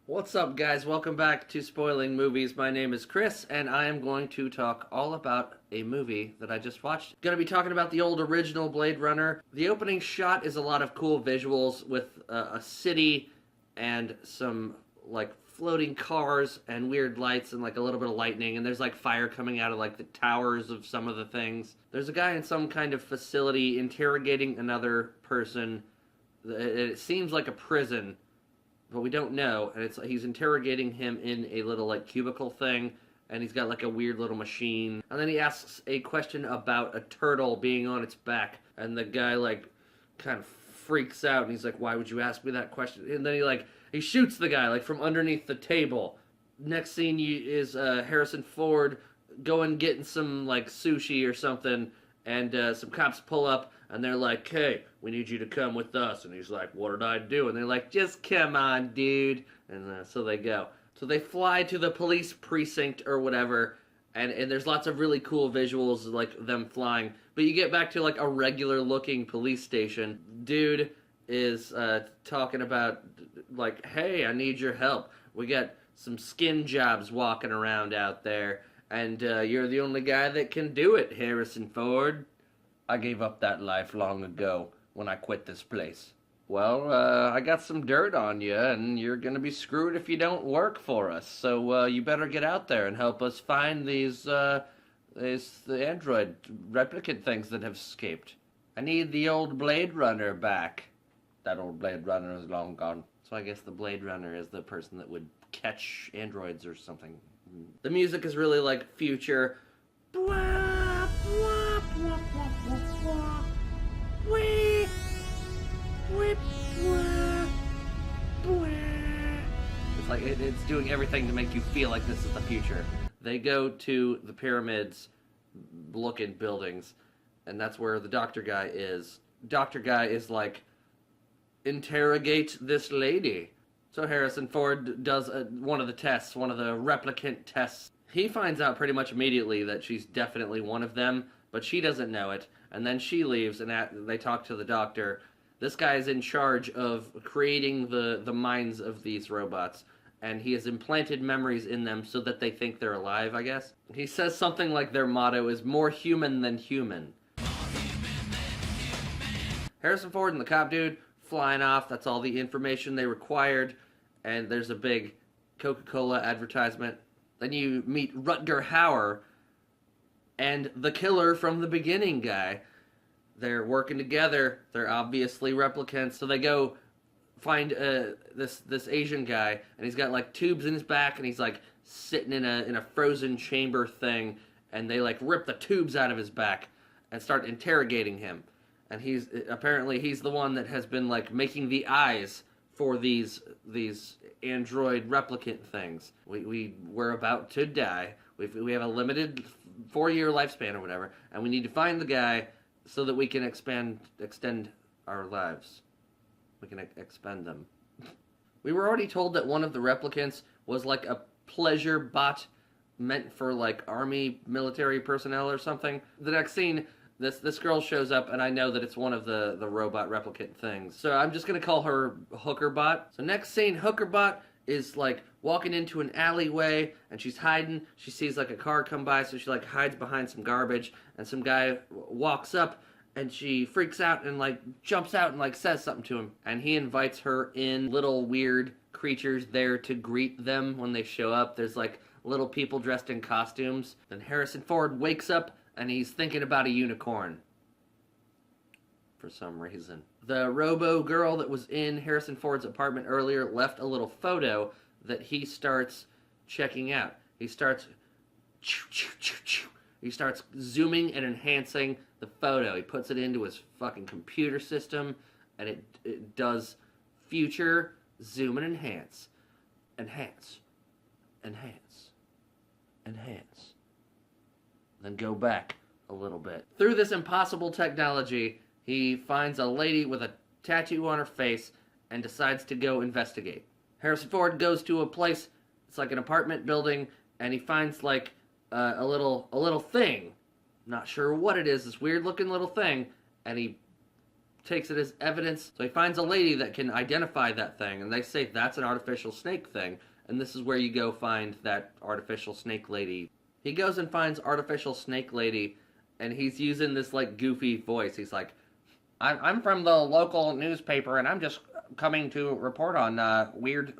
What's up, guys? Welcome back to Spoiling Movies. My name is Chris, and I am going to talk all about a movie that I just watched. Going to be talking about the old original Blade Runner. The opening shot is a lot of cool visuals with a city and some like floating cars and weird lights and like a little bit of lightning, and there's like fire coming out of like the towers of some of the things. There's a guy in some kind of facility interrogating another person. It seems like a prison, but we don't know. And he's interrogating him in a little like cubicle thing, and he's got like a weird little machine. And then he asks a question about a turtle being on its back, and the guy like kind of freaks out, and he's like, "Why would you ask me that question?" And then he shoots the guy like from underneath the table. Next scene is Harrison Ford going getting some like sushi or something, and some cops pull up and they're like, "Hey, we need you to come with us." And he's like, "What did I do?" And they're like, "Just come on, dude." And so they go. So they fly to the police precinct or whatever, and there's lots of really cool visuals like them flying. But you get back to like a regular looking police station. Dude is talking about like, "Hey, I need your help. We got some skin jobs walking around out there, and you're the only guy that can do it, Harrison Ford." "I gave up that life long ago when I quit this place." "Well, I got some dirt on you, and you're gonna be screwed if you don't work for us. So you better get out there and help us find the android replicant things that have escaped. I need the old Blade Runner back." "That old Blade Runner is long gone." So I guess the Blade Runner is the person that would catch androids or something. The music is really like future. It's like it's doing everything to make you feel like this is the future. They go to the pyramids looking buildings, and that's where the doctor guy is. Doctor guy is like, "Interrogate this lady." So Harrison Ford does one of the tests, one of the replicant tests. He finds out pretty much immediately that she's definitely one of them, but she doesn't know it. And then she leaves, and they talk to the doctor. This guy is in charge of creating the minds of these robots, and he has implanted memories in them so that they think they're alive, I guess. He says something like their motto is "more human than human." Harrison Ford and the cop dude flying off. That's all the information they required. And there's a big Coca-Cola advertisement. Then you meet Rutger Hauer and the killer from the beginning guy. They're working together. They're obviously replicants. So they go find this Asian guy, and he's got like tubes in his back, and he's like sitting in a frozen chamber thing, and they like rip the tubes out of his back and start interrogating him. And he's the one that has been like making the eyes for these android replicant things. We're about to die. We have a limited 4-year lifespan or whatever, and we need to find the guy so that we can extend our lives. We can expend them. We were already told that one of the replicants was like a pleasure bot meant for like army military personnel or something. The next scene, this girl shows up, and I know that it's one of the robot replicant things. So I'm just gonna call her Hookerbot. So next scene, Hookerbot is like walking into an alleyway, and she's hiding. She sees like a car come by, so she like hides behind some garbage, and some guy walks up, and she freaks out and like jumps out and like says something to him. And he invites her in. Little weird creatures there to greet them when they show up. There's like little people dressed in costumes. Then Harrison Ford wakes up, and he's thinking about a unicorn for some reason. The robo girl that was in Harrison Ford's apartment earlier left a little photo that he starts checking out. He starts zooming and enhancing the photo. He puts it into his fucking computer system, and it does future zoom and enhance. Enhance. Then go back a little bit. Through this impossible technology, he finds a lady with a tattoo on her face and decides to go investigate. Harrison Ford goes to a place, it's like an apartment building, and he finds like a little thing. Not sure what it is, this weird looking little thing, and he takes it as evidence. So he finds a lady that can identify that thing, and they say that's an artificial snake thing. And this is where you go find that artificial snake lady. He goes and finds artificial snake lady, and he's using this like goofy voice. He's like, I'm from the local newspaper, and I'm just coming to report on weird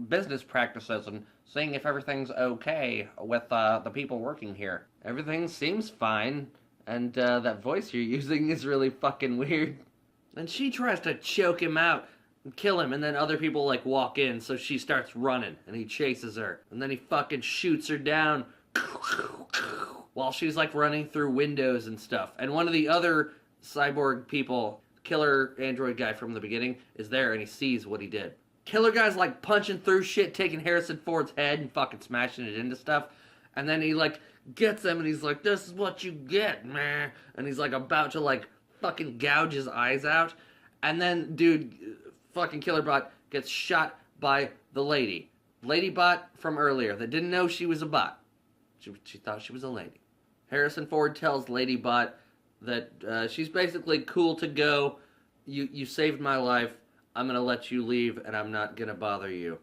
business practices and seeing if everything's okay with the people working here. Everything seems fine, and that voice you're using is really fucking weird. And she tries to choke him out and kill him, and then other people like walk in, so she starts running, and he chases her, and then he fucking shoots her down while she's like running through windows and stuff. And one of the other cyborg people, killer android guy from the beginning, is there, and he sees what he did. Killer guy's like punching through shit, taking Harrison Ford's head and fucking smashing it into stuff, and then he like gets him, and he's like, this is what you get, man. And he's like about to like fucking gouge his eyes out, and then dude, fucking Killerbot gets shot by the Ladybot from earlier that didn't know she was a bot. She thought she was a lady. Harrison Ford tells Ladybot that she's basically cool to go. You saved my life. I'm gonna let you leave, and I'm not gonna bother you.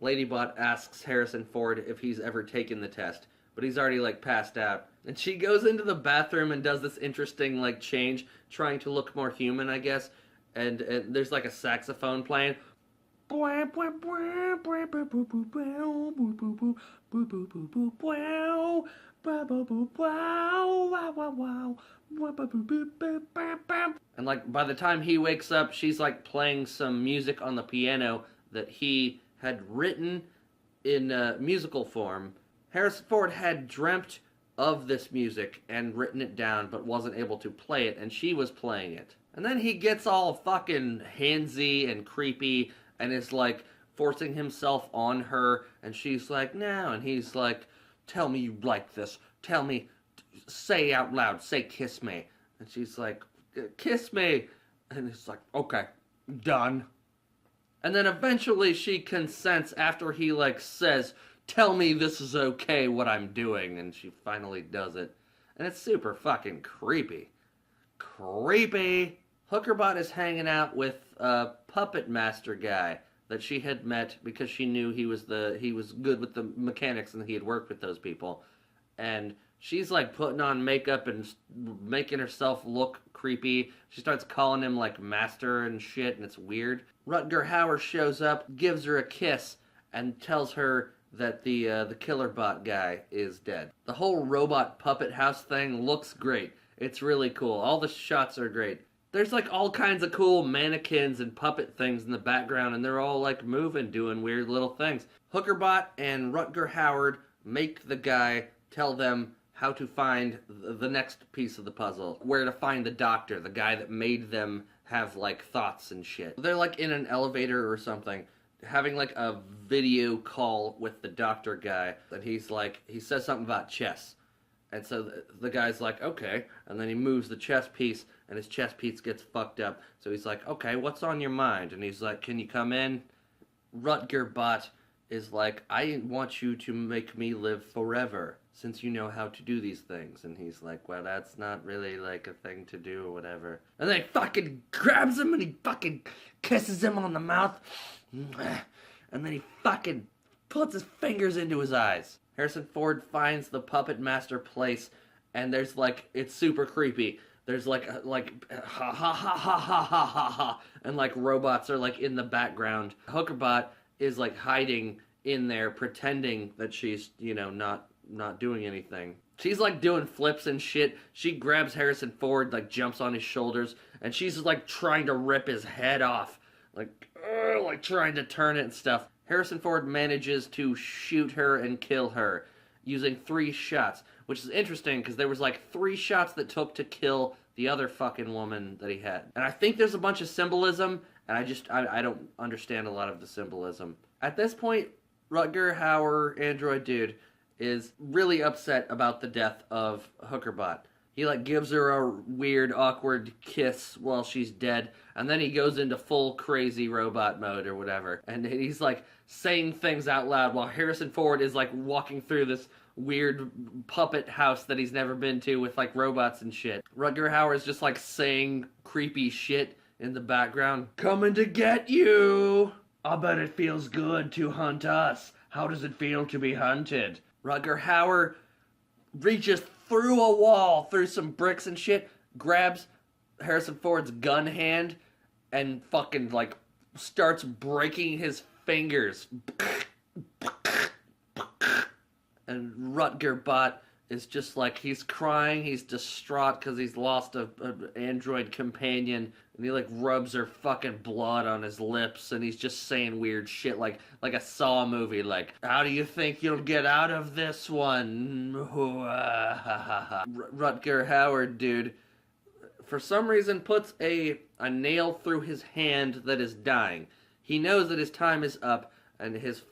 Ladybot asks Harrison Ford if he's ever taken the test, but he's already like passed out. And she goes into the bathroom and does this interesting like change, trying to look more human, I guess. And there's like a saxophone playing. And like by the time he wakes up, she's like playing some music on the piano that he had written in musical form. Harrison Ford had dreamt of this music and written it down, but wasn't able to play it, and she was playing it. And then he gets all fucking handsy and creepy and is like forcing himself on her, and she's like, no, and he's like, tell me you like this. Tell me, say out loud, say kiss me. And she's like, kiss me. And he's like, okay, done. And then eventually she consents after he like says, tell me this is okay what I'm doing, and she finally does it. And it's super fucking creepy. Creepy! Hookerbot is hanging out with a puppet master guy that she had met because she knew he was good with the mechanics and he had worked with those people. And she's like putting on makeup and making herself look creepy. She starts calling him like master and shit, and it's weird. Rutger Hauer shows up, gives her a kiss, and tells her that the Killerbot guy is dead. The whole robot puppet house thing looks great. It's really cool. All the shots are great. There's like all kinds of cool mannequins and puppet things in the background, and they're all like moving, doing weird little things. Hookerbot and Rutger Hauer make the guy tell them how to find the next piece of the puzzle. Where to find the doctor, the guy that made them have like thoughts and shit. They're like in an elevator or something, having like a video call with the doctor guy, and he's like, he says something about chess. And so the guy's like, okay. And then he moves the chess piece, and his chess piece gets fucked up. So he's like, okay, what's on your mind? And he's like, can you come in? Rutgerbot is like, I want you to make me live forever, since you know how to do these things. And he's like, well, that's not really like a thing to do or whatever. And then he fucking grabs him, and he fucking kisses him on the mouth. And then he fucking puts his fingers into his eyes. Harrison Ford finds the Puppet Master place, and there's like, it's super creepy. There's like ha ha ha ha ha ha ha ha, and like robots are like in the background. Hookerbot is like hiding in there, pretending that she's, you know, not doing anything. She's like doing flips and shit. She grabs Harrison Ford, like jumps on his shoulders, and she's like trying to rip his head off, like trying to turn it and stuff. Harrison Ford manages to shoot her and kill her using 3 shots, which is interesting because there was like 3 shots that took to kill the other fucking woman that he had. And I think there's a bunch of symbolism, and I don't understand a lot of the symbolism. At this point, Rutger Hauer, android dude, is really upset about the death of Hookerbot. He like gives her a weird, awkward kiss while she's dead, and then he goes into full crazy robot mode or whatever. And he's like saying things out loud while Harrison Ford is like walking through this weird puppet house that he's never been to with like robots and shit. Rutger Hauer's just like saying creepy shit in the background. Coming to get you! I bet it feels good to hunt us. How does it feel to be hunted? Rutger Hauer reaches through a wall, through some bricks and shit, grabs Harrison Ford's gun hand, and fucking like starts breaking his fingers. And Rutger Bot is just like, he's crying, he's distraught because he's lost an android companion, and he like rubs her fucking blood on his lips, and he's just saying weird shit like a Saw movie, like, how do you think you'll get out of this one? Rutger Hauer, dude, for some reason puts a nail through his hand that is dying. He knows that his time is up, and his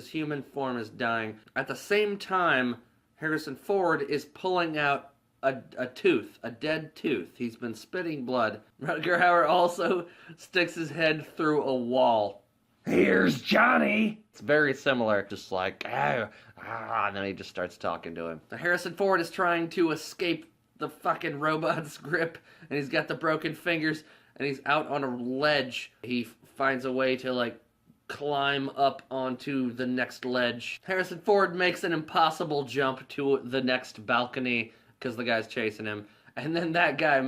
human form is dying. At the same time, Harrison Ford is pulling out a tooth, a dead tooth. He's been spitting blood. Rutger Hauer also sticks his head through a wall. Here's Johnny! It's very similar, just like, and then he just starts talking to him. So Harrison Ford is trying to escape the fucking robot's grip, and he's got the broken fingers, and he's out on a ledge. He finds a way to, like, climb up onto the next ledge. Harrison Ford makes an impossible jump to the next balcony because the guy's chasing him. And then that guy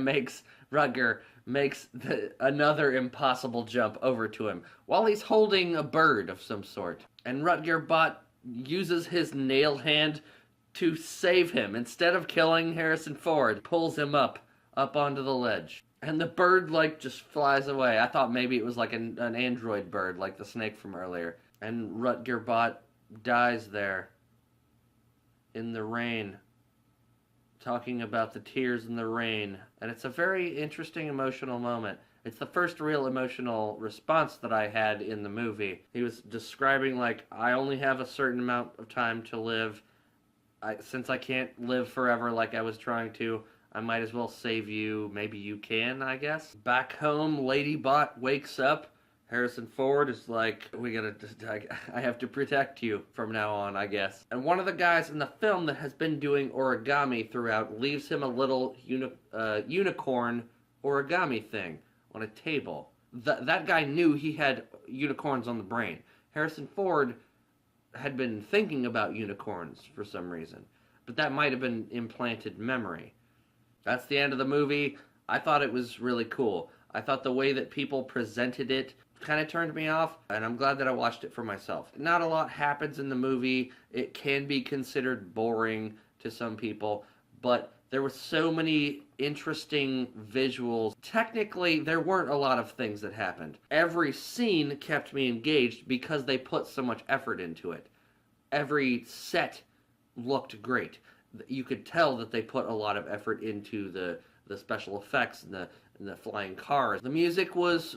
Rutger makes another impossible jump over to him while he's holding a bird of some sort. And Rutger Bot uses his nail hand to save him. Instead of killing Harrison Ford, pulls him up onto the ledge. And the bird, like, just flies away. I thought maybe it was like an android bird, like the snake from earlier. And Rutger Bot dies there in the rain, talking about the tears in the rain. And it's a very interesting emotional moment. It's the first real emotional response that I had in the movie. He was describing, like, I only have a certain amount of time to live. Since I can't live forever like I was trying to, I might as well save you. Maybe you can, I guess. Back home, Lady Bot wakes up. Harrison Ford is like, I have to protect you from now on, I guess. And one of the guys in the film that has been doing origami throughout leaves him a little unicorn origami thing on a table. That guy knew he had unicorns on the brain. Harrison Ford had been thinking about unicorns for some reason, but that might have been implanted memory. That's the end of the movie. I thought it was really cool. I thought the way that people presented it kind of turned me off, and I'm glad that I watched it for myself. Not a lot happens in the movie. It can be considered boring to some people, but there were so many interesting visuals. Technically, there weren't a lot of things that happened. Every scene kept me engaged because they put so much effort into it. Every set looked great. You could tell that they put a lot of effort into the special effects and the flying cars. The music was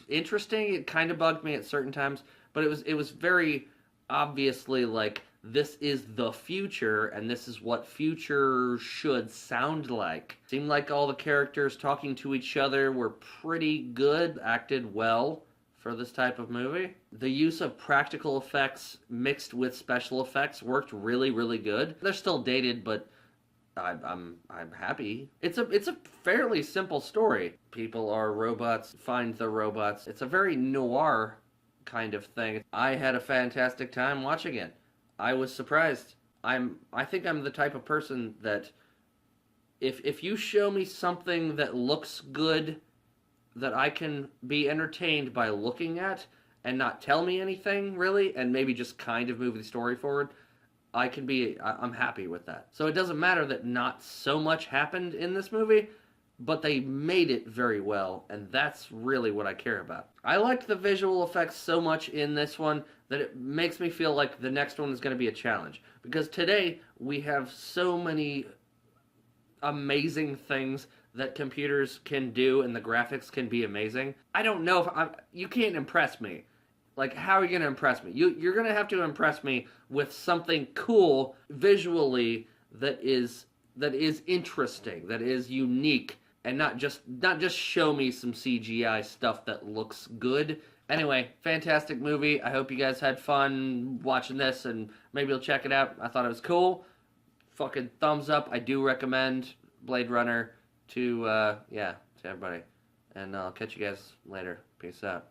interesting. It kind of bugged me at certain times, but it was very obviously like, this is the future, and this is what future should sound like. Seemed like all the characters talking to each other were pretty good, acted well for this type of movie. The use of practical effects mixed with special effects worked really, really good. They're still dated, but I'm happy. It's a fairly simple story. People are robots, find the robots. It's a very noir kind of thing. I had a fantastic time watching it. I was surprised. I think I'm the type of person that if you show me something that looks good, that I can be entertained by looking at and not tell me anything really, and maybe just kind of move the story forward, I'm happy with that. So it doesn't matter that not so much happened in this movie, but they made it very well, and that's really what I care about. I liked the visual effects so much in this one that it makes me feel like the next one is going to be a challenge. Because today, we have so many amazing things that computers can do, and the graphics can be amazing. I don't know if you can't impress me. Like, how are you going to impress me? You're going to have to impress me with something cool visually that is interesting, that is unique, and not just show me some CGI stuff that looks good Anyway, fantastic movie. I hope you guys had fun watching this, and maybe you'll check it out. I thought it was cool. Fucking thumbs up. I do recommend Blade Runner to everybody. And I'll catch you guys later. Peace out.